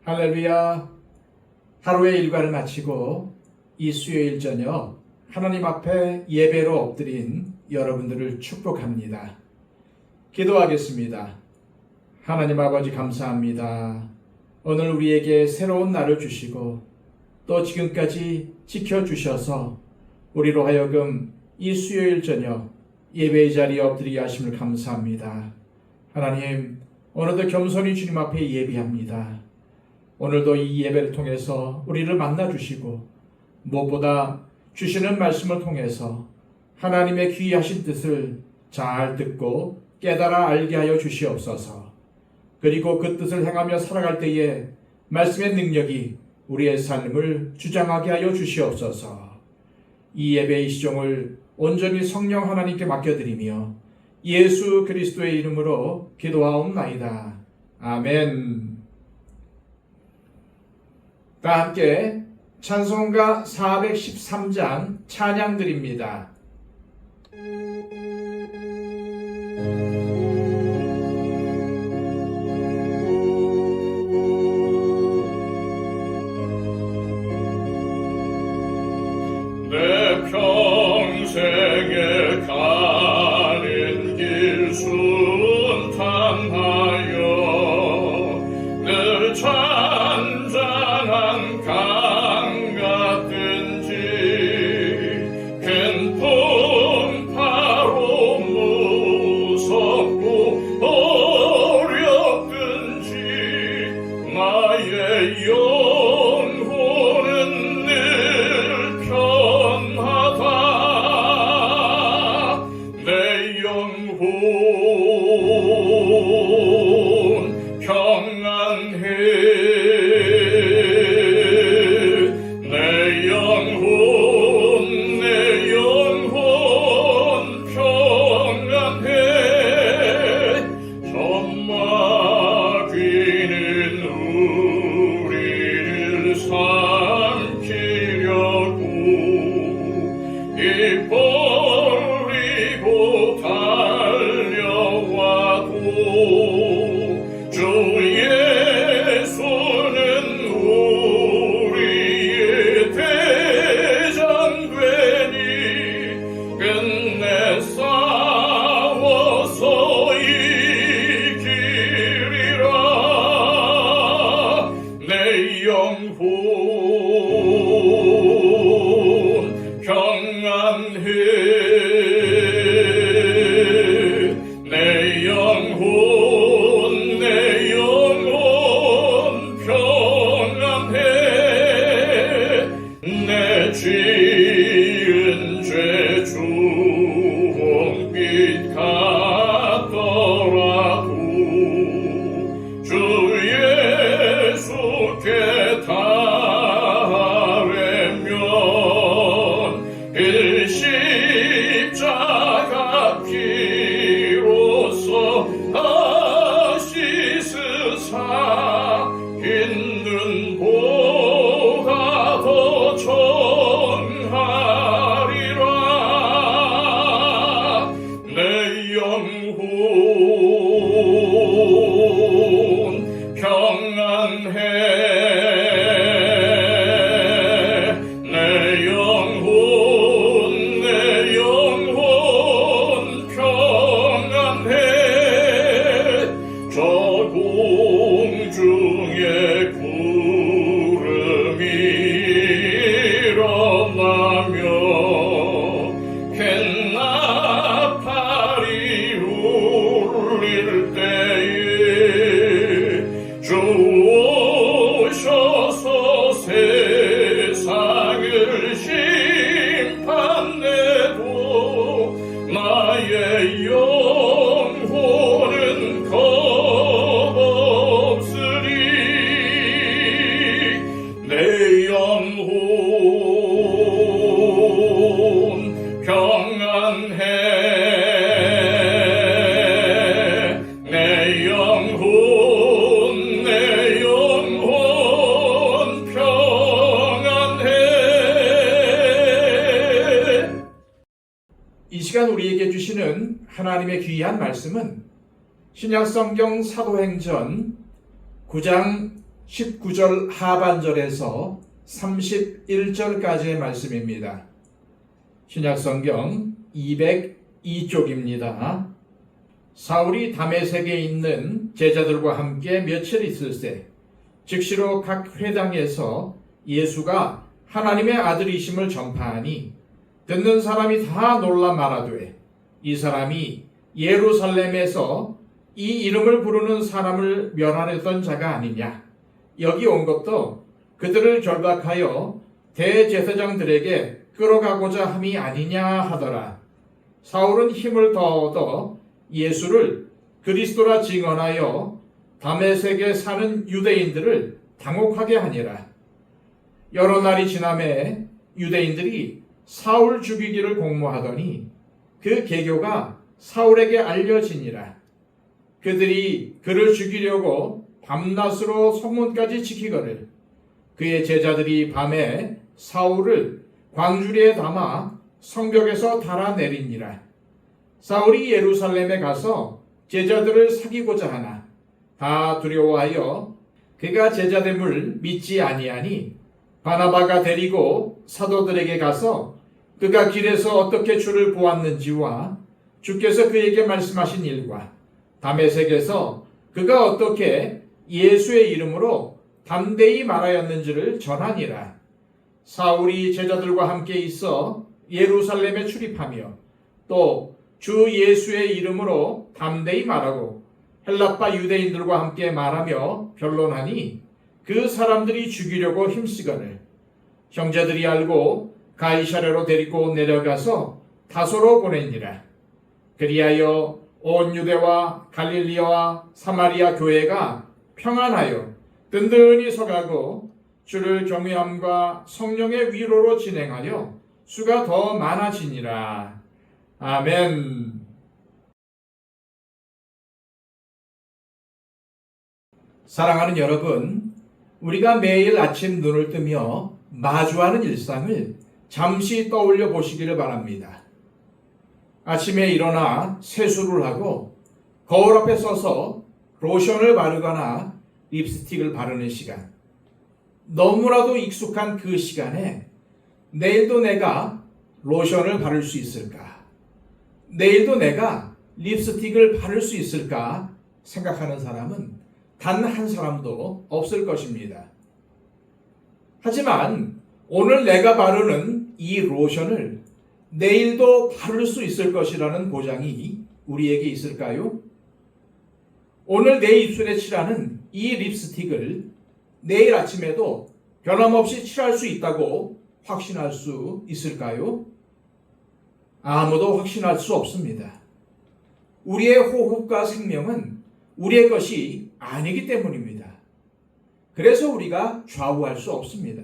할렐루야. 하루의 일과를 마치고 이 수요일 저녁 하나님 앞에 예배로 엎드린 여러분들을 축복합니다. 기도하겠습니다. 하나님 아버지 감사합니다. 오늘 우리에게 새로운 날을 주시고 또 지금까지 지켜주셔서 우리로 하여금 이 수요일 저녁 예배의 자리에 엎드리게 하심을 감사합니다. 하나님, 오늘도 겸손히 주님 앞에 예배합니다. 오늘도 이 예배를 통해서 우리를 만나주시고 무엇보다 주시는 말씀을 통해서 하나님의 귀하신 뜻을 잘 듣고 깨달아 알게 하여 주시옵소서. 그리고 그 뜻을 행하며 살아갈 때에 말씀의 능력이 우리의 삶을 주장하게 하여 주시옵소서. 이 예배의 시종을 온전히 성령 하나님께 맡겨드리며 예수 그리스도의 이름으로 기도하옵나이다. 아멘. 다 함께 찬송가 413장 찬양 드립니다. 내 평생에 가는 길 순탄하여 늘 잔잔한 강 같든지 큰 풍파로 무섭고 어렵든지 나의 영혼은 늘 편하다. 내 영혼 평안해. 내 영혼 평안해. 점막이는 우리를 삼키려고 입 벌리고 달려와도 주 예수는 우리의 대장되니 끝내 싸워서 이기리라. 내 영혼 평안해. 내 영혼 평안해. 내 지은 죄 주홍빛 같더라도 주 예수께 달래면 그 십자가 피로써 씻으사 흰 눈보다 더 정하리라. 내 영혼 평안해. 내 영혼 평안해. 저 공중에 구름이 일어나며 큰 나팔이 울릴 때에 주 오셔서 세상을 심판내도 나의 영혼은 겁없으리. 내 영혼 평안해. 내 영혼 평안해. 이 시간 우리에게 주시는 하나님의 귀한 말씀은 신약성경 사도행전 9장 19절 하반절에서 31절까지의 말씀입니다. 신약성경 202쪽입니다. 사울이 다메섹에 있는 제자들과 함께 며칠 있을새 즉시로 각 회당에서 예수가 하나님의 아들이심을 전파하니 듣는 사람이 다 놀라 말하되 이 사람이 예루살렘에서 이 이름을 부르는 사람을 멸하려던 자가 아니냐. 여기 온 것도 그들을 결박하여 대제사장들에게 끌어가고자 함이 아니냐 하더라. 사울은 힘을 더 얻어 예수를 그리스도라 증언하여 다메섹에 사는 유대인들을 당혹하게 하니라. 여러 날이 지나매 유대인들이 사울 죽이기를 공모하더니 그 계교가 사울에게 알려지니라. 그들이 그를 죽이려고 밤낮으로 성문까지 지키거늘 그의 제자들이 밤에 사울을 광주리에 담아 성벽에서 달아내리니라. 사울이 예루살렘에 가서 제자들을 사귀고자 하나 다 두려워하여 그가 제자됨을 믿지 아니하니 바나바가 데리고 사도들에게 가서 그가 길에서 어떻게 주를 보았는지와 주께서 그에게 말씀하신 일과 다메섹에서 그가 어떻게 예수의 이름으로 담대히 말하였는지를 전하니라. 사울이 제자들과 함께 있어 예루살렘에 출입하며 또 주 예수의 이름으로 담대히 말하고 헬라파 유대인들과 함께 말하며 변론하니 그 사람들이 죽이려고 힘쓰거늘 형제들이 알고 가이사랴로 데리고 내려가서 다소로 보내니라. 그리하여 온 유대와 갈릴리와 사마리아 교회가 평안하여 든든히 서가고 주를 경외함과 성령의 위로로 진행하여 수가 더 많아지니라. 아멘. 사랑하는 여러분, 우리가 매일 아침 눈을 뜨며 마주하는 일상을 잠시 떠올려 보시기를 바랍니다. 아침에 일어나 세수를 하고 거울 앞에 서서 로션을 바르거나 립스틱을 바르는 시간. 너무나도 익숙한 그 시간에 내일도 내가 로션을 바를 수 있을까? 내일도 내가 립스틱을 바를 수 있을까? 생각하는 사람은 단 한 사람도 없을 것입니다. 하지만 오늘 내가 바르는 이 로션을 내일도 바를 수 있을 것이라는 보장이 우리에게 있을까요? 오늘 내 입술에 칠하는 이 립스틱을 내일 아침에도 변함없이 칠할 수 있다고 확신할 수 있을까요? 아무도 확신할 수 없습니다. 우리의 호흡과 생명은 우리의 것이 아니기 때문입니다. 그래서 우리가 좌우할 수 없습니다.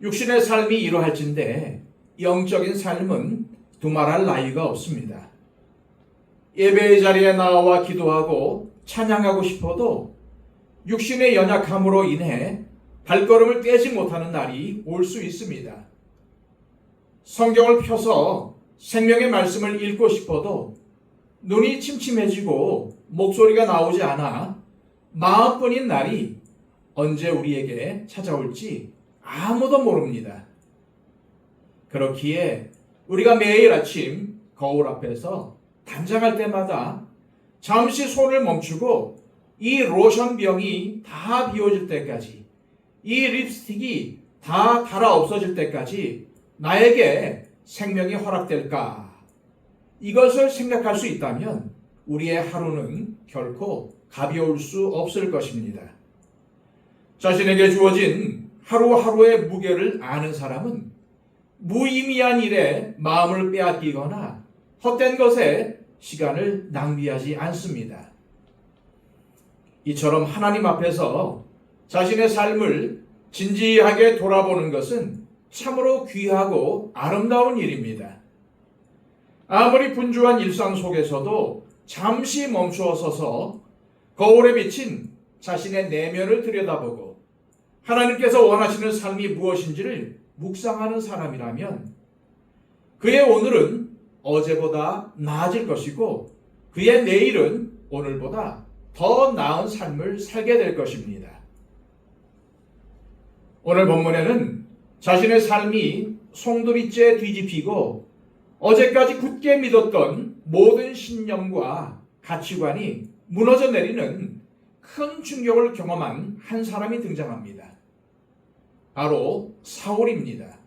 육신의 삶이 이러할진데 영적인 삶은 두말할 나위가 없습니다. 예배의 자리에 나와 기도하고 찬양하고 싶어도 육신의 연약함으로 인해 발걸음을 떼지 못하는 날이 올 수 있습니다. 성경을 펴서 생명의 말씀을 읽고 싶어도 눈이 침침해지고 목소리가 나오지 않아 마음뿐인 날이 언제 우리에게 찾아올지 아무도 모릅니다. 그렇기에 우리가 매일 아침 거울 앞에서 단장할 때마다 잠시 손을 멈추고 이 로션 병이 다 비워질 때까지, 이 립스틱이 다 달아 없어질 때까지 나에게 생명이 허락될까? 이것을 생각할 수 있다면 우리의 하루는 결코 가벼울 수 없을 것입니다. 자신에게 주어진 하루하루의 무게를 아는 사람은 무의미한 일에 마음을 빼앗기거나 헛된 것에 시간을 낭비하지 않습니다. 이처럼 하나님 앞에서 자신의 삶을 진지하게 돌아보는 것은 참으로 귀하고 아름다운 일입니다. 아무리 분주한 일상 속에서도 잠시 멈추어 서서 거울에 비친 자신의 내면을 들여다보고 하나님께서 원하시는 삶이 무엇인지를 묵상하는 사람이라면 그의 오늘은 어제보다 나아질 것이고 그의 내일은 오늘보다 더 나은 삶을 살게 될 것입니다. 오늘 본문에는 자신의 삶이 송두리째 뒤집히고 어제까지 굳게 믿었던 모든 신념과 가치관이 무너져 내리는 큰 충격을 경험한 한 사람이 등장합니다. 바로 사울입니다.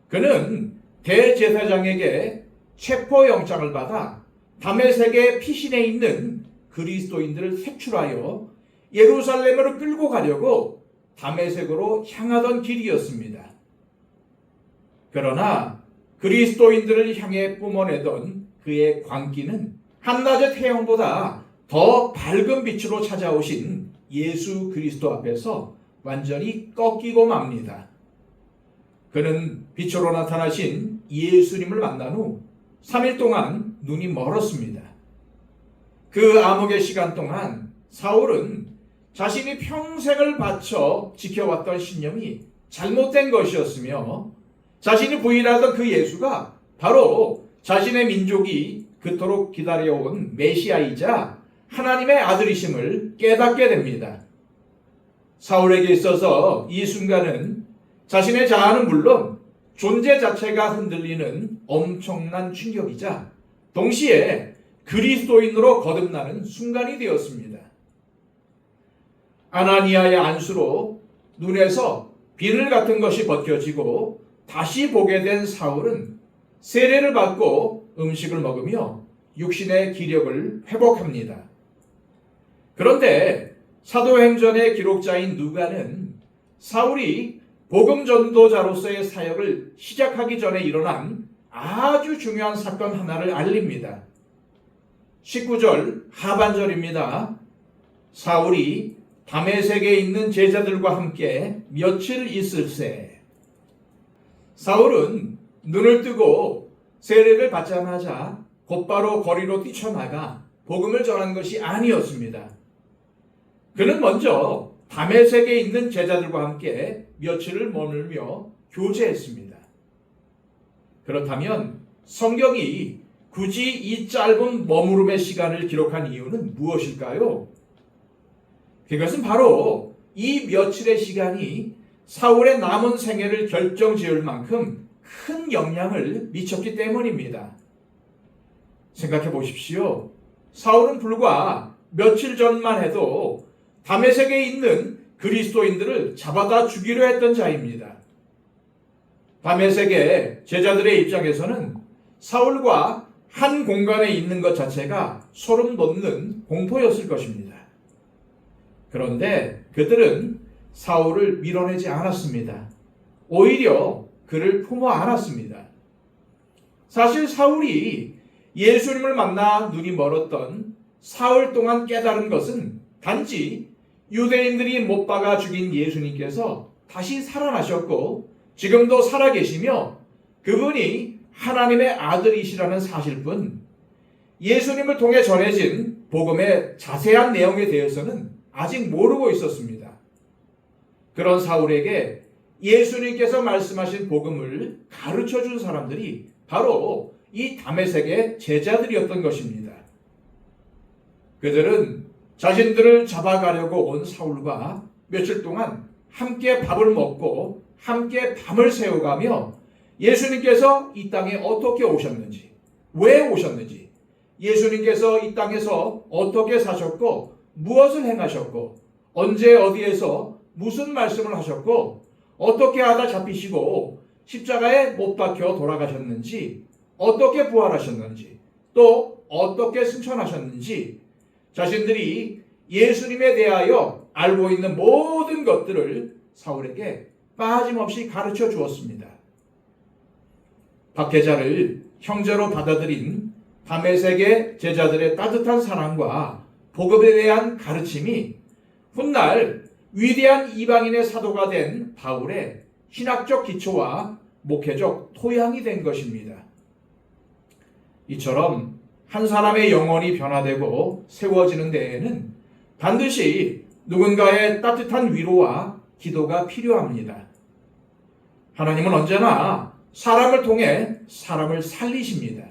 그는 대제사장에게 체포영장을 받아 다메섹의 피신해 있는 그리스도인들을 색출하여 예루살렘으로 끌고 가려고 다메섹으로 향하던 길이었습니다. 그러나 그리스도인들을 향해 뿜어내던 그의 광기는 한낮의 태양보다 더 밝은 빛으로 찾아오신 예수 그리스도 앞에서 완전히 꺾이고 맙니다. 그는 빛으로 나타나신 예수님을 만난 후 3일 동안 눈이 멀었습니다. 그 암흑의 시간 동안 사울은 자신이 평생을 바쳐 지켜왔던 신념이 잘못된 것이었으며 자신이 부인하던 그 예수가 바로 자신의 민족이 그토록 기다려온 메시아이자 하나님의 아들이심을 깨닫게 됩니다. 사울에게 있어서 이 순간은 자신의 자아는 물론 존재 자체가 흔들리는 엄청난 충격이자 동시에 그리스도인으로 거듭나는 순간이 되었습니다. 아나니아의 안수로 눈에서 비늘 같은 것이 벗겨지고 다시 보게 된 사울은 세례를 받고 음식을 먹으며 육신의 기력을 회복합니다. 그런데 사도행전의 기록자인 누가는 사울이 복음 전도자로서의 사역을 시작하기 전에 일어난 아주 중요한 사건 하나를 알립니다. 19절 하반절입니다. 사울이 다메섹에 있는 제자들과 함께 며칠 있을새. 사울은 눈을 뜨고 세례를 받자마자 곧바로 거리로 뛰쳐나가 복음을 전한 것이 아니었습니다. 그는 먼저 다메섹에 있는 제자들과 함께 며칠을 머물며 교제했습니다. 그렇다면 성경이 굳이 이 짧은 머무름의 시간을 기록한 이유는 무엇일까요? 그것은 바로 이 며칠의 시간이 사울의 남은 생애를 결정지을 만큼 큰 영향을 미쳤기 때문입니다. 생각해 보십시오. 사울은 불과 며칠 전만 해도 다메섹에 있는 그리스도인들을 잡아다 죽이려 했던 자입니다. 다메섹의 제자들의 입장에서는 사울과 한 공간에 있는 것 자체가 소름 돋는 공포였을 것입니다. 그런데 그들은 사울을 밀어내지 않았습니다. 오히려 그를 품어 안았습니다. 사실 사울이 예수님을 만나 눈이 멀었던 사흘 동안 깨달은 것은 단지 유대인들이 못 박아 죽인 예수님께서 다시 살아나셨고 지금도 살아계시며 그분이 하나님의 아들이시라는 사실뿐, 예수님을 통해 전해진 복음의 자세한 내용에 대해서는 아직 모르고 있었습니다. 그런 사울에게 예수님께서 말씀하신 복음을 가르쳐 준 사람들이 바로 이 다메섹의 제자들이었던 것입니다. 그들은 자신들을 잡아가려고 온 사울과 며칠 동안 함께 밥을 먹고 함께 밤을 새워가며 예수님께서 이 땅에 어떻게 오셨는지, 왜 오셨는지, 예수님께서 이 땅에서 어떻게 사셨고 무엇을 행하셨고 언제 어디에서 무슨 말씀을 하셨고 어떻게 하다 잡히시고 십자가에 못 박혀 돌아가셨는지, 어떻게 부활하셨는지, 또 어떻게 승천하셨는지 자신들이 예수님에 대하여 알고 있는 모든 것들을 사울에게 빠짐없이 가르쳐 주었습니다. 박해자를 형제로 받아들인 다메섹의 제자들의 따뜻한 사랑과 복음에 대한 가르침이 훗날 위대한 이방인의 사도가 된 바울의 신학적 기초와 목회적 토양이 된 것입니다. 이처럼 한 사람의 영혼이 변화되고 세워지는 데에는 반드시 누군가의 따뜻한 위로와 기도가 필요합니다. 하나님은 언제나 사람을 통해 사람을 살리십니다.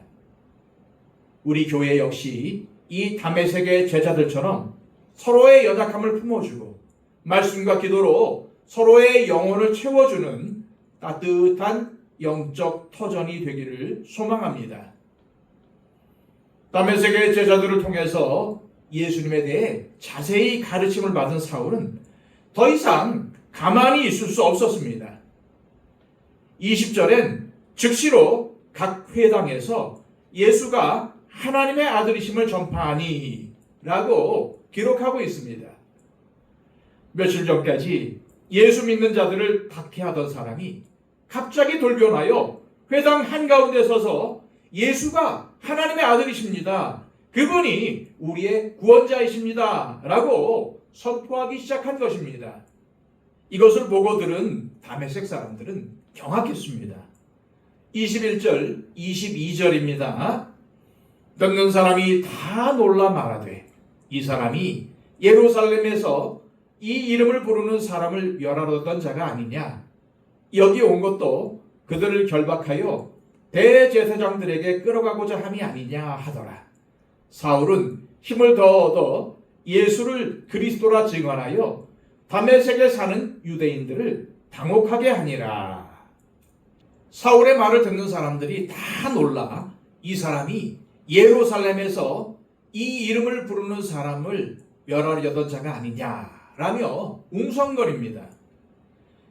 우리 교회 역시 이 다메섹의 제자들처럼 서로의 연약함을 품어주고 말씀과 기도로 서로의 영혼을 채워주는 따뜻한 영적 터전이 되기를 소망합니다. 다메섹의 제자들을 통해서 예수님에 대해 자세히 가르침을 받은 사울은 더 이상 가만히 있을 수 없었습니다. 20절엔 즉시로 각 회당에서 예수가 하나님의 아들이심을 전파하니 라고 기록하고 있습니다. 며칠 전까지 예수 믿는 자들을 박해하던 사람이 갑자기 돌변하여 회당 한가운데 서서 예수가 하나님의 아들이십니다. 그분이 우리의 구원자이십니다. 라고 선포하기 시작한 것입니다. 이것을 보고 들은 다메섹 사람들은 경악했습니다. 21절, 22절입니다. 듣는 사람이 다 놀라 말하되 이 사람이 예루살렘에서 이 이름을 부르는 사람을 멸하려던 자가 아니냐. 여기 온 것도 그들을 결박하여 대제사장들에게 끌어가고자 함이 아니냐 하더라. 사울은 힘을 더 얻어 예수를 그리스도라 증언하여 다메섹에 사는 유대인들을 당혹하게 하니라. 사울의 말을 듣는 사람들이 다 놀라 이 사람이 예루살렘에서 이 이름을 부르는 사람을 멸하려던 자가 아니냐라며 웅성거립니다.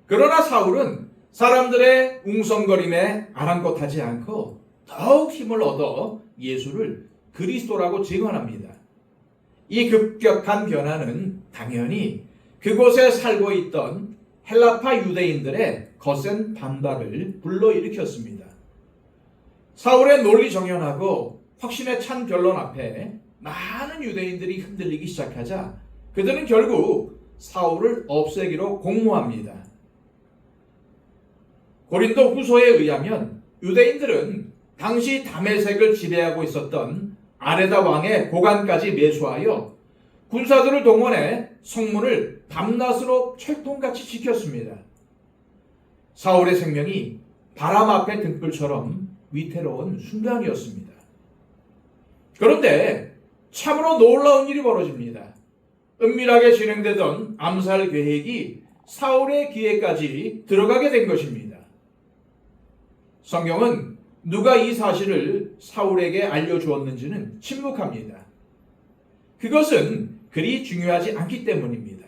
그러나 사울은 사람들의 웅성거림에 아랑곳하지 않고 더욱 힘을 얻어 예수를 그리스도라고 증언합니다. 이 급격한 변화는 당연히 그곳에 살고 있던 헬라파 유대인들의 거센 반발을 불러일으켰습니다. 사울의 논리 정연하고 확신에 찬 변론 앞에 많은 유대인들이 흔들리기 시작하자 그들은 결국 사울을 없애기로 공모합니다. 고린도 후서에 의하면 유대인들은 당시 다메섹을 지배하고 있었던 아레다 왕의 고관까지 매수하여 군사들을 동원해 성문을 밤낮으로 철통같이 지켰습니다. 사울의 생명이 바람 앞의 등불처럼 위태로운 순간이었습니다. 그런데 참으로 놀라운 일이 벌어집니다. 은밀하게 진행되던 암살 계획이 사울의 귀에까지 들어가게 된 것입니다. 성경은 누가 이 사실을 사울에게 알려주었는지는 침묵합니다. 그것은 그리 중요하지 않기 때문입니다.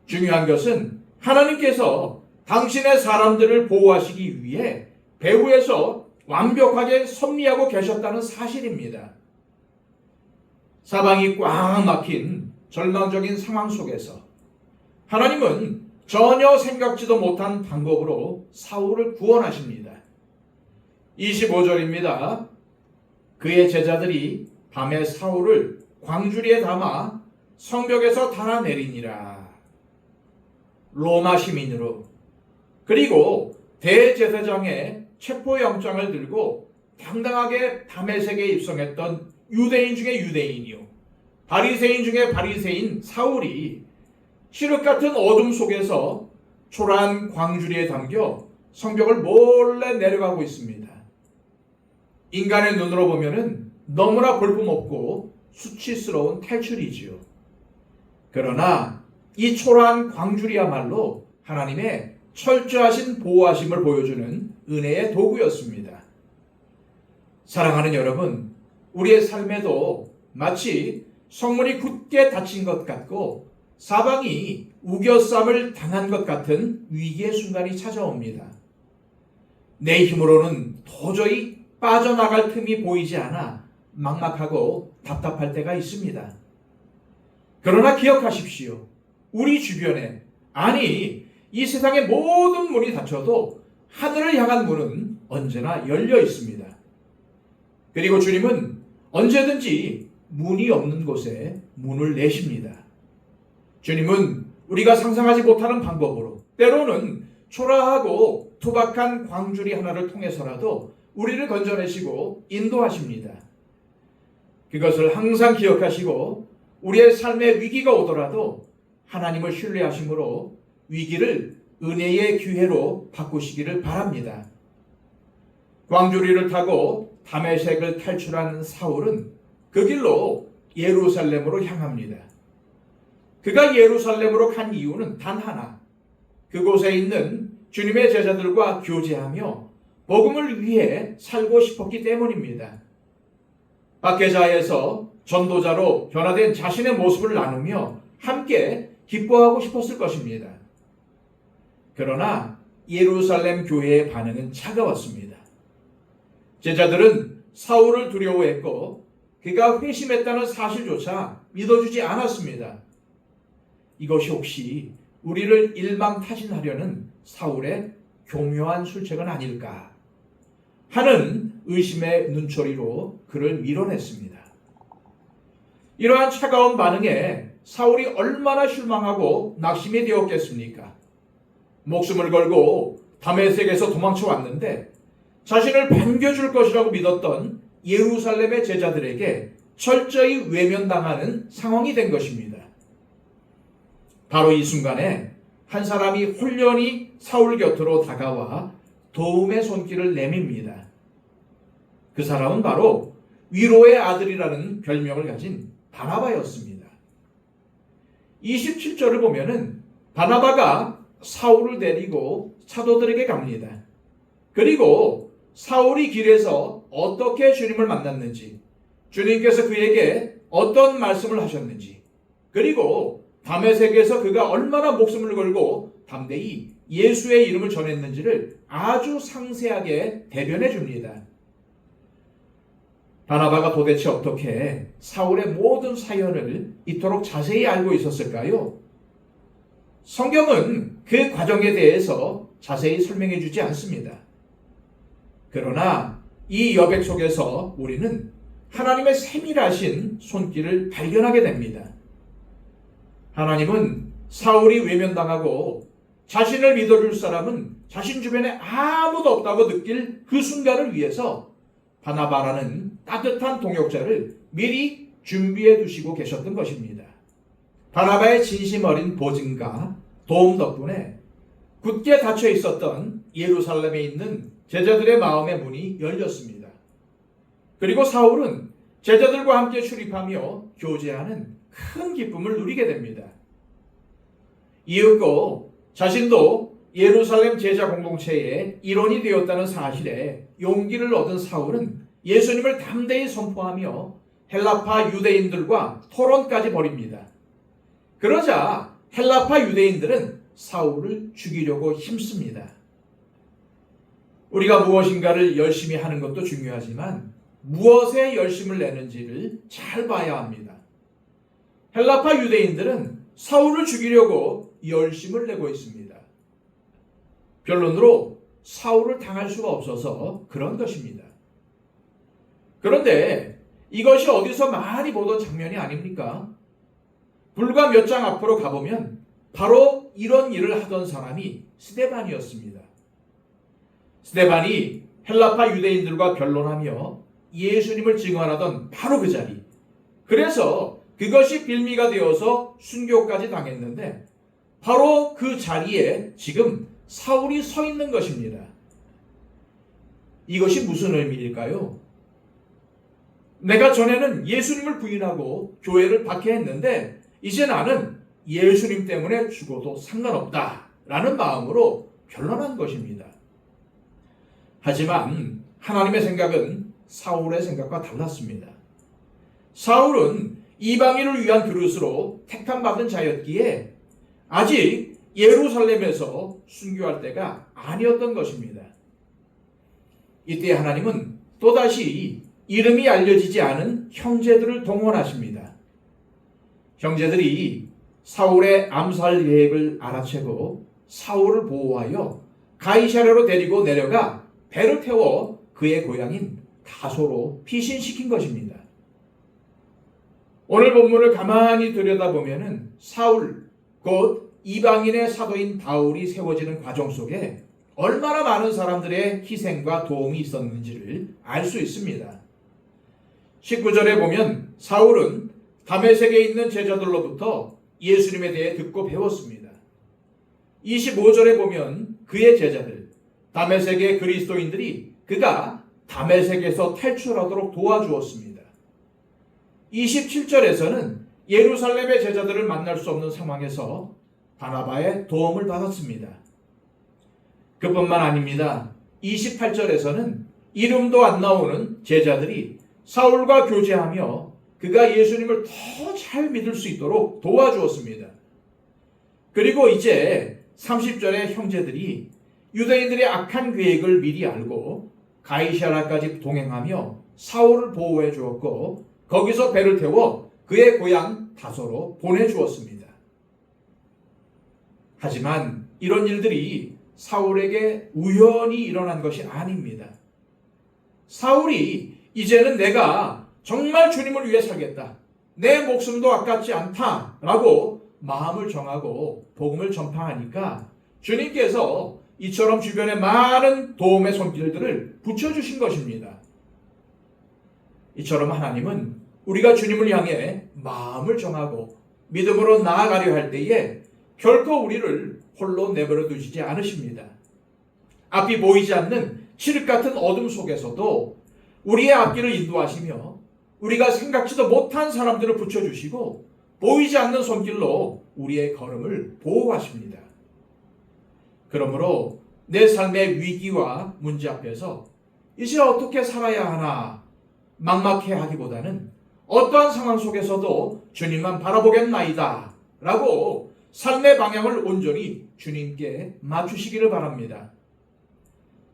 중요한 것은 하나님께서 당신의 사람들을 보호하시기 위해 배후에서 완벽하게 섭리하고 계셨다는 사실입니다. 사방이 꽉 막힌 절망적인 상황 속에서 하나님은 전혀 생각지도 못한 방법으로 사울을 구원하십니다. 25절입니다. 그의 제자들이 밤에 사울을 광주리에 담아 성벽에서 달아내리니라. 로마 시민으로 그리고 대제사장의 체포영장을 들고 당당하게 다메섹에 입성했던 유대인 중에 유대인이요 바리새인 중에 바리새인 사울이 칠흑 같은 어둠 속에서 초라한 광주리에 담겨 성벽을 몰래 내려가고 있습니다. 인간의 눈으로 보면은 너무나 볼품없고 수치스러운 탈출이지요. 그러나 이 초라한 광주리야말로 하나님의 철저하신 보호하심을 보여주는 은혜의 도구였습니다. 사랑하는 여러분, 우리의 삶에도 마치 성문이 굳게 닫힌 것 같고 사방이 우겨쌈을 당한 것 같은 위기의 순간이 찾아옵니다. 내 힘으로는 도저히 빠져나갈 틈이 보이지 않아 막막하고 답답할 때가 있습니다. 그러나 기억하십시오. 우리 주변에, 아니 이 세상의 모든 문이 닫혀도 하늘을 향한 문은 언제나 열려 있습니다. 그리고 주님은 언제든지 문이 없는 곳에 문을 내십니다. 주님은 우리가 상상하지 못하는 방법으로 때로는 초라하고 투박한 광주리 하나를 통해서라도 우리를 건져내시고 인도하십니다. 그것을 항상 기억하시고 우리의 삶에 위기가 오더라도 하나님을 신뢰하심으로 위기를 은혜의 기회로 바꾸시기를 바랍니다. 광주리를 타고 다메섹을 탈출한 사울은 그 길로 예루살렘으로 향합니다. 그가 예루살렘으로 간 이유는 단 하나, 그곳에 있는 주님의 제자들과 교제하며 복음을 위해 살고 싶었기 때문입니다. 박해자에서 전도자로 변화된 자신의 모습을 나누며 함께 기뻐하고 싶었을 것입니다. 그러나 예루살렘 교회의 반응은 차가웠습니다. 제자들은 사울을 두려워했고 그가 회심했다는 사실조차 믿어주지 않았습니다. 이것이 혹시 우리를 일망타진하려는 사울의 교묘한 술책은 아닐까 하는 의심의 눈초리로 그를 밀어냈습니다. 이러한 차가운 반응에 사울이 얼마나 실망하고 낙심이 되었겠습니까? 목숨을 걸고 다메섹에서 도망쳐 왔는데 자신을 반겨줄 것이라고 믿었던 예루살렘의 제자들에게 철저히 외면당하는 상황이 된 것입니다. 바로 이 순간에 한 사람이 홀연히 사울 곁으로 다가와 도움의 손길을 내밉니다. 그 사람은 바로 위로의 아들이라는 별명을 가진 바나바였습니다. 27절을 보면은 바나바가 사울을 데리고 사도들에게 갑니다. 그리고 사울이 길에서 어떻게 주님을 만났는지, 주님께서 그에게 어떤 말씀을 하셨는지, 그리고 다메섹에서 그가 얼마나 목숨을 걸고 담대히 예수의 이름을 전했는지를 아주 상세하게 대변해 줍니다. 바나바가 도대체 어떻게 사울의 모든 사연을 이토록 자세히 알고 있었을까요? 성경은 그 과정에 대해서 자세히 설명해 주지 않습니다. 그러나 이 여백 속에서 우리는 하나님의 세밀하신 손길을 발견하게 됩니다. 하나님은 사울이 외면당하고 자신을 믿어줄 사람은 자신 주변에 아무도 없다고 느낄 그 순간을 위해서 바나바라는 따뜻한 동역자를 미리 준비해 두시고 계셨던 것입니다. 바나바의 진심 어린 보증과 도움 덕분에 굳게 닫혀 있었던 예루살렘에 있는 제자들의 마음의 문이 열렸습니다. 그리고 사울은 제자들과 함께 출입하며 교제하는 큰 기쁨을 누리게 됩니다. 이윽고 자신도 예루살렘 제자 공동체의 일원이 되었다는 사실에 용기를 얻은 사울은 예수님을 담대히 선포하며 헬라파 유대인들과 토론까지 벌입니다. 그러자 헬라파 유대인들은 사울을 죽이려고 힘씁니다. 우리가 무엇인가를 열심히 하는 것도 중요하지만 무엇에 열심을 내는지를 잘 봐야 합니다. 헬라파 유대인들은 사울을 죽이려고 열심을 내고 있습니다. 결론으로 사울을 당할 수가 없어서 그런 것입니다. 그런데 이것이 어디서 많이 보던 장면이 아닙니까? 불과 몇 장 앞으로 가보면 바로 이런 일을 하던 사람이 스데반이었습니다. 스데반이 헬라파 유대인들과 변론하며 예수님을 증언하던 바로 그 자리. 그래서 그것이 빌미가 되어서 순교까지 당했는데 바로 그 자리에 지금 사울이 서 있는 것입니다. 이것이 무슨 의미일까요? 내가 전에는 예수님을 부인하고 교회를 박해했는데 이제 나는 예수님 때문에 죽어도 상관없다라는 마음으로 변론한 것입니다. 하지만 하나님의 생각은 사울의 생각과 달랐습니다. 사울은 이방인을 위한 그릇으로 택함받은 자였기에 아직 예루살렘에서 순교할 때가 아니었던 것입니다. 이때 하나님은 또다시 이름이 알려지지 않은 형제들을 동원하십니다. 형제들이 사울의 암살 계획을 알아채고 사울을 보호하여 가이사랴로 데리고 내려가 배를 태워 그의 고향인 다소로 피신시킨 것입니다. 오늘 본문을 가만히 들여다보면 사울, 곧 이방인의 사도인 바울이 세워지는 과정 속에 얼마나 많은 사람들의 희생과 도움이 있었는지를 알 수 있습니다. 19절에 보면 사울은 다메섹에 있는 제자들로부터 예수님에 대해 듣고 배웠습니다. 25절에 보면 그의 제자들, 다메섹의 그리스도인들이 그가 다메섹에서 탈출하도록 도와주었습니다. 27절에서는 예루살렘의 제자들을 만날 수 없는 상황에서 바나바의 도움을 받았습니다. 그뿐만 아닙니다. 28절에서는 이름도 안 나오는 제자들이 사울과 교제하며 그가 예수님을 더 잘 믿을 수 있도록 도와주었습니다. 그리고 이제 30절의 형제들이 유대인들의 악한 계획을 미리 알고 가이사랴까지 동행하며 사울을 보호해 주었고 거기서 배를 태워 그의 고향 다소로 보내주었습니다. 하지만 이런 일들이 사울에게 우연히 일어난 것이 아닙니다. 사울이 이제는 내가 정말 주님을 위해 살겠다. 내 목숨도 아깝지 않다라고 마음을 정하고 복음을 전파하니까 주님께서 이처럼 주변에 많은 도움의 손길들을 붙여주신 것입니다. 이처럼 하나님은 우리가 주님을 향해 마음을 정하고 믿음으로 나아가려 할 때에 결코 우리를 홀로 내버려 두시지 않으십니다. 앞이 보이지 않는 칠흑 같은 어둠 속에서도 우리의 앞길을 인도하시며 우리가 생각지도 못한 사람들을 붙여주시고 보이지 않는 손길로 우리의 걸음을 보호하십니다. 그러므로 내 삶의 위기와 문제 앞에서 이제 어떻게 살아야 하나 막막해 하기보다는 어떠한 상황 속에서도 주님만 바라보겠나이다 라고 삶의 방향을 온전히 주님께 맞추시기를 바랍니다.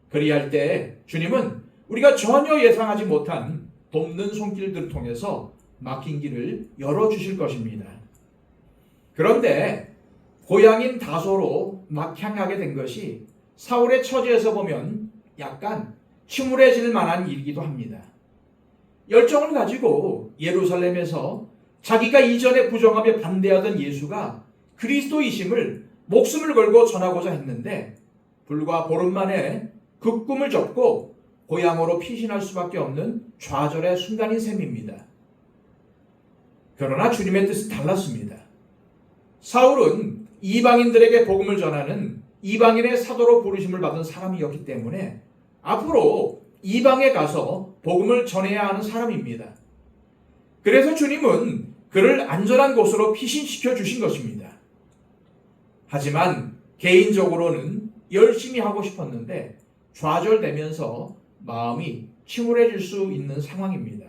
그리할 때 주님은 우리가 전혀 예상하지 못한 돕는 손길들을 통해서 막힌 길을 열어주실 것입니다. 그런데 고향인 다소로 막 향하게 된 것이 사울의 처지에서 보면 약간 침울해질 만한 일이기도 합니다. 열정을 가지고 예루살렘에서 자기가 이전에 부정하며 반대하던 예수가 그리스도이심을 목숨을 걸고 전하고자 했는데 불과 보름 만에 그 꿈을 접고 고향으로 피신할 수밖에 없는 좌절의 순간인 셈입니다. 그러나 주님의 뜻은 달랐습니다. 사울은 이방인들에게 복음을 전하는 이방인의 사도로 부르심을 받은 사람이었기 때문에 앞으로 이방에 가서 복음을 전해야 하는 사람입니다. 그래서 주님은 그를 안전한 곳으로 피신시켜 주신 것입니다. 하지만 개인적으로는 열심히 하고 싶었는데 좌절되면서 마음이 침울해질 수 있는 상황입니다.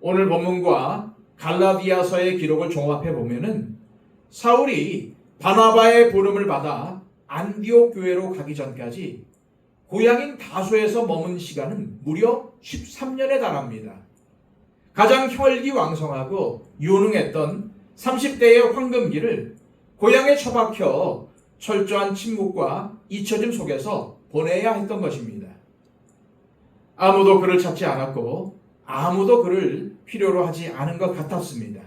오늘 본문과 갈라디아서의 기록을 종합해 보면은 사울이 바나바의 부름을 받아 안디옥 교회로 가기 전까지 고향인 다소에서 머문 시간은 무려 13년에 달합니다. 가장 혈기왕성하고 유능했던 30대의 황금기를 고향에 처박혀 철저한 침묵과 잊혀짐 속에서 보내야 했던 것입니다. 아무도 그를 찾지 않았고 아무도 그를 필요로 하지 않은 것 같았습니다.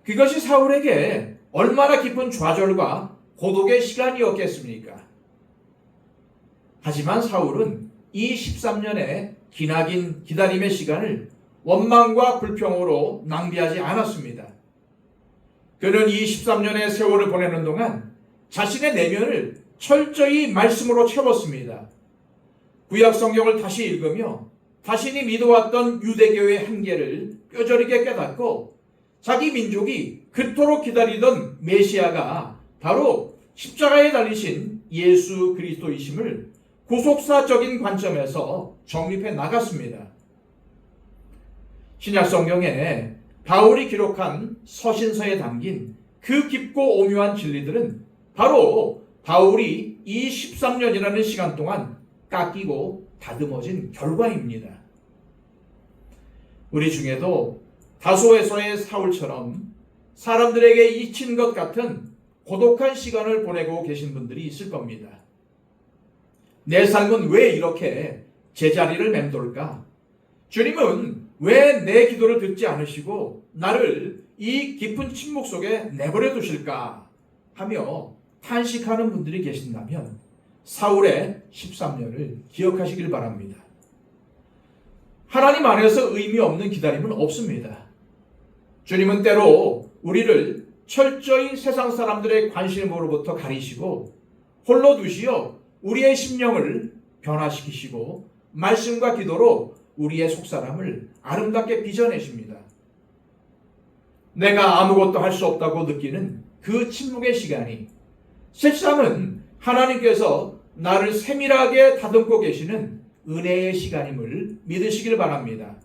그것이 사울에게 얼마나 깊은 좌절과 고독의 시간이었겠습니까? 하지만 사울은 이 13년의 기나긴 기다림의 시간을 원망과 불평으로 낭비하지 않았습니다. 그는 이 13년의 세월을 보내는 동안 자신의 내면을 철저히 말씀으로 채웠습니다. 구약 성경을 다시 읽으며 자신이 믿어왔던 유대교의 한계를 뼈저리게 깨닫고 자기 민족이 그토록 기다리던 메시아가 바로 십자가에 달리신 예수 그리스도이심을 구속사적인 관점에서 정립해 나갔습니다. 신약 성경에 바울이 기록한 서신서에 담긴 그 깊고 오묘한 진리들은 바로 바울이 이 13년이라는 시간 동안 깎이고 다듬어진 결과입니다. 우리 중에도 다소에서의 사울처럼 사람들에게 잊힌 것 같은 고독한 시간을 보내고 계신 분들이 있을 겁니다. 내 삶은 왜 이렇게 제자리를 맴돌까? 주님은 왜 내 기도를 듣지 않으시고 나를 이 깊은 침묵 속에 내버려 두실까? 하며 탄식하는 분들이 계신다면 사울의 13년을 기억하시길 바랍니다. 하나님 안에서 의미 없는 기다림은 없습니다. 주님은 때로 우리를 철저히 세상 사람들의 관심으로부터 가리시고 홀로 두시어 우리의 심령을 변화시키시고 말씀과 기도로 우리의 속사람을 아름답게 빚어내십니다. 내가 아무것도 할 수 없다고 느끼는 그 침묵의 시간이 실상은 하나님께서 나를 세밀하게 다듬고 계시는 은혜의 시간임을 믿으시길 바랍니다.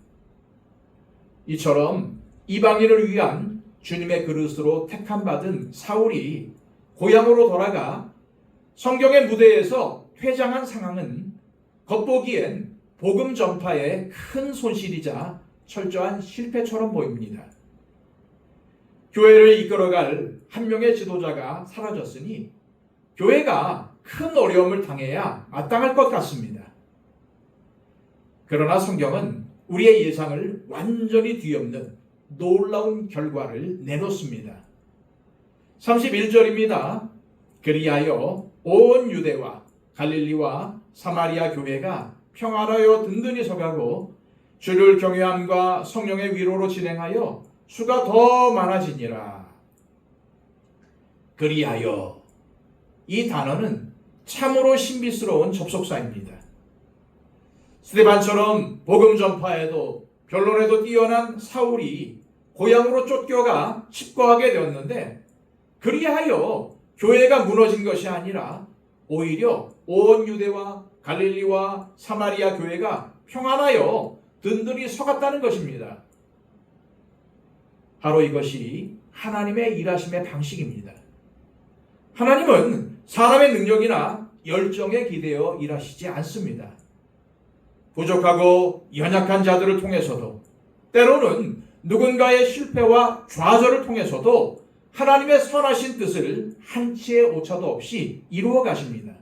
이처럼 이방인을 위한 주님의 그릇으로 택함받은 사울이 고향으로 돌아가 성경의 무대에서 퇴장한 상황은 겉보기엔 복음 전파의 큰 손실이자 철저한 실패처럼 보입니다. 교회를 이끌어갈 한 명의 지도자가 사라졌으니 교회가 큰 어려움을 당해야 마땅할 것 같습니다. 그러나 성경은 우리의 예상을 완전히 뒤엎는 놀라운 결과를 내놓습니다. 31절입니다. 그리하여 온 유대와 갈릴리와 사마리아 교회가 평안하여 든든히 서가고 주를 경외함과 성령의 위로로 진행하여 수가 더 많아지니라. 그리하여, 이 단어는 참으로 신비스러운 접속사입니다. 스데반처럼 복음 전파에도 변론에도 뛰어난 사울이 고향으로 쫓겨가 칩거하게 되었는데, 그리하여 교회가 무너진 것이 아니라 오히려 온 유대와 갈릴리와 사마리아 교회가 평안하여 든든히 서갔다는 것입니다. 바로 이것이 하나님의 일하심의 방식입니다. 하나님은 사람의 능력이나 열정에 기대어 일하시지 않습니다. 부족하고 연약한 자들을 통해서도, 때로는 누군가의 실패와 좌절을 통해서도 하나님의 선하신 뜻을 한치의 오차도 없이 이루어 가십니다.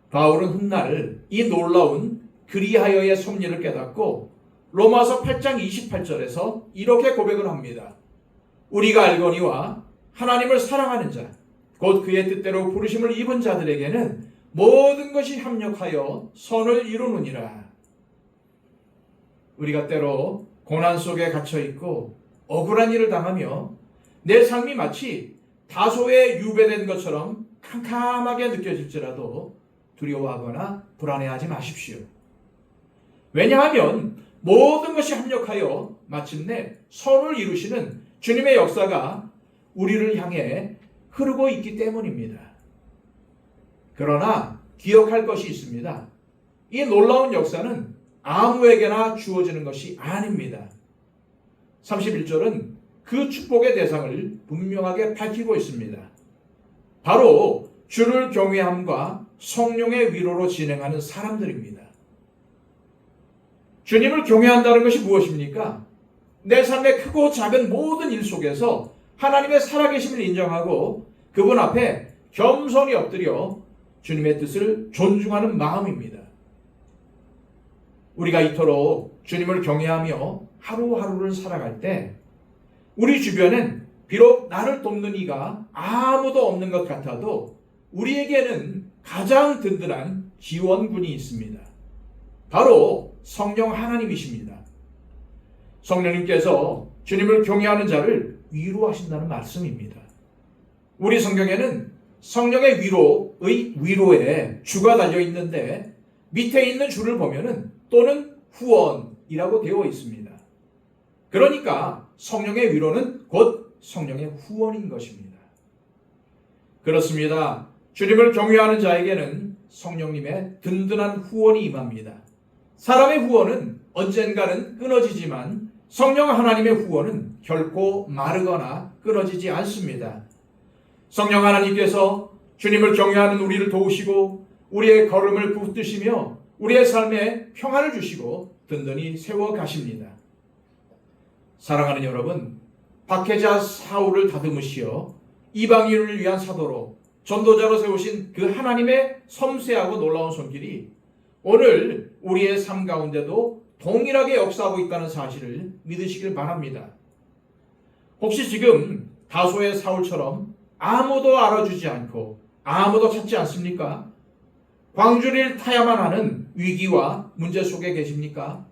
바울은 훗날 이 놀라운 그리하여의 섭리를 깨닫고 로마서 8장 28절에서 이렇게 고백을 합니다. 우리가 알거니와 하나님을 사랑하는 자, 곧 그의 뜻대로 부르심을 입은 자들에게는 모든 것이 협력하여 선을 이루느니라. 우리가 때로 고난 속에 갇혀 있고 억울한 일을 당하며 내 삶이 마치 다소에 유배된 것처럼 캄캄하게 느껴질지라도 두려워하거나 불안해하지 마십시오. 왜냐하면 모든 것이 합력하여 마침내 선을 이루시는 주님의 역사가 우리를 향해 흐르고 있기 때문입니다. 그러나 기억할 것이 있습니다. 이 놀라운 역사는 아무에게나 주어지는 것이 아닙니다. 31절은 그 축복의 대상을 분명하게 밝히고 있습니다. 바로 주를 경외함과 성령의 위로로 진행하는 사람들입니다. 주님을 경외한다는 것이 무엇입니까? 내 삶의 크고 작은 모든 일 속에서 하나님의 살아계심을 인정하고 그분 앞에 겸손히 엎드려 주님의 뜻을 존중하는 마음입니다. 우리가 이토록 주님을 경외하며 하루하루를 살아갈 때 우리 주변엔 비록 나를 돕는 이가 아무도 없는 것 같아도 우리에게는 가장 든든한 지원군이 있습니다. 바로 성령 하나님이십니다. 성령님께서 주님을 경외하는 자를 위로하신다는 말씀입니다. 우리 성경에는 성령의 위로의 위로에 주가 달려 있는데 밑에 있는 줄을 보면은 또는 후원이라고 되어 있습니다. 그러니까 성령의 위로는 곧 성령의 후원인 것입니다. 그렇습니다. 주님을 경외하는 자에게는 성령님의 든든한 후원이 임합니다. 사람의 후원은 언젠가는 끊어지지만 성령 하나님의 후원은 결코 마르거나 끊어지지 않습니다. 성령 하나님께서 주님을 경외하는 우리를 도우시고 우리의 걸음을 붙드시며 우리의 삶에 평안을 주시고 든든히 세워 가십니다. 사랑하는 여러분, 박해자 사울을 다듬으시어 이방인을 위한 사도로 전도자로 세우신 그 하나님의 섬세하고 놀라운 손길이 오늘 우리의 삶 가운데도 동일하게 역사하고 있다는 사실을 믿으시길 바랍니다. 혹시 지금 다소의 사울처럼 아무도 알아주지 않고 아무도 찾지 않습니까? 광주리를 타야만 하는 위기와 문제 속에 계십니까?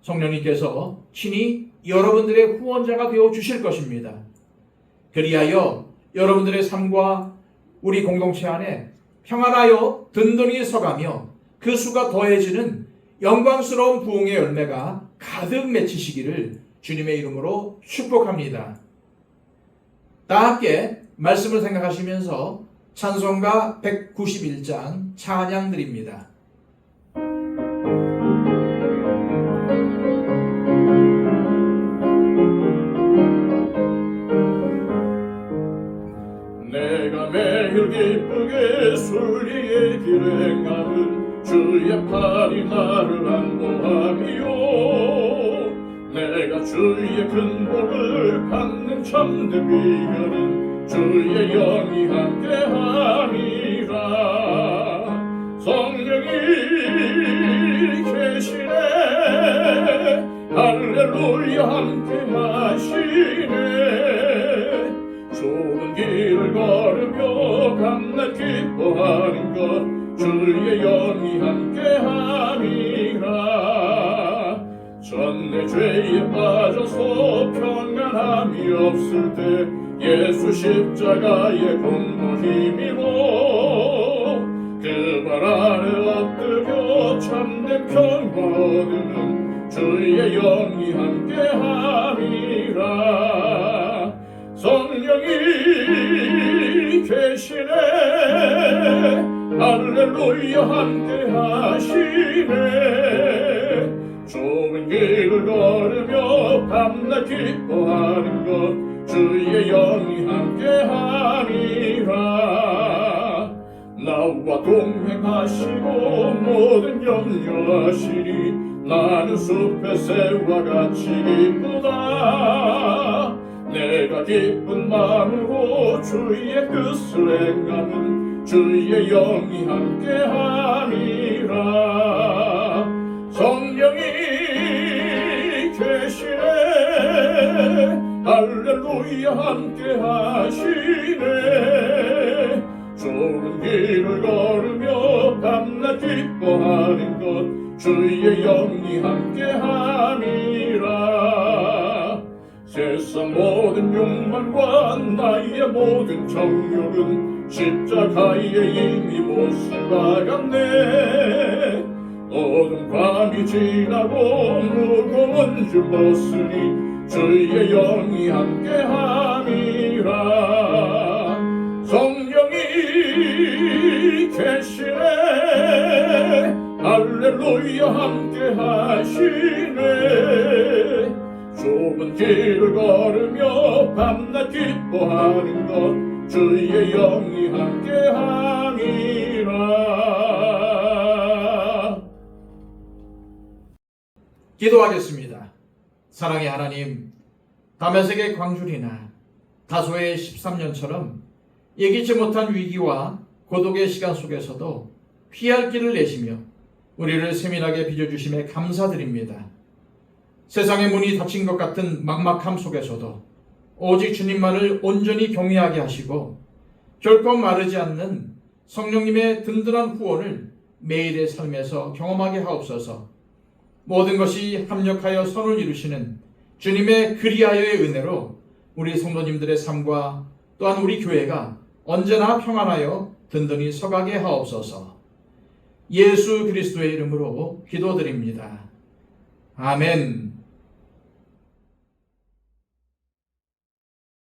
성령님께서 친히 여러분들의 후원자가 되어 주실 것입니다. 그리하여 여러분들의 삶과 우리 공동체 안에 평안하여 든든히 서가며 그 수가 더해지는 영광스러운 부흥의 열매가 가득 맺히시기를 주님의 이름으로 축복합니다. 다 함께 말씀을 생각하시면서 찬송가 191장 찬양 드립니다. 내가 매일 기쁘게 순리의 길에 가는 주의 팔이 나를 안보함이요 내가 주의 큰 복을 받는 참된 비결은 주의 영이 함께함이라 성령이 계시네 할렐루야 함께하시네 좋은 길을 걸으며 밤낮 기뻐하는 것 주의 영이 함께함이라 전내 죄에 빠져서 평안함이 없을 때 예수 십자가의 공로 힘입어 그 발 아래 엎드려 참된 평화 얻으는 주의 영이 함께함이라 성령이 계시네 할렐루야 함께하시네 좁은 길을 걸으며 밤낮 기뻐하는 것 주의 영이 함께함이라 나와 동행하시고 모든 염려하시니 나는 숲의 새와 같이 기쁘다 내가 기쁜 마음으로 주의 뜻을 행하는 주의 영이 함께함이라 성령이 계시네 할렐루야 함께하시네 좁은 길을 걸으며 밤낮 기뻐하는 것 주의 영이 함께함이라 세상 모든 욕망과 나의 모든 정욕은 십자가에 이미 못 박았네 어두운 밤이 지나고 무거운 줄 벗으니 주의 영이 함께함이라 성령이 계시네 할렐루야 함께하시네 좁은 길을 걸으며 밤낮 기뻐하는 것 주의 영이 함께함이라 기도하겠습니다. 사랑의 하나님, 다메섹의 광줄이나 다소의 13년처럼 예기치 못한 위기와 고독의 시간 속에서도 피할 길을 내시며 우리를 세밀하게 빚어주심에 감사드립니다. 세상의 문이 닫힌 것 같은 막막함 속에서도 오직 주님만을 온전히 경외하게 하시고 결코 마르지 않는 성령님의 든든한 후원을 매일의 삶에서 경험하게 하옵소서. 모든 것이 합력하여 선을 이루시는 주님의 그리하여의 은혜로 우리 성도님들의 삶과 또한 우리 교회가 언제나 평안하여 든든히 서가게 하옵소서. 예수 그리스도의 이름으로 기도드립니다. 아멘.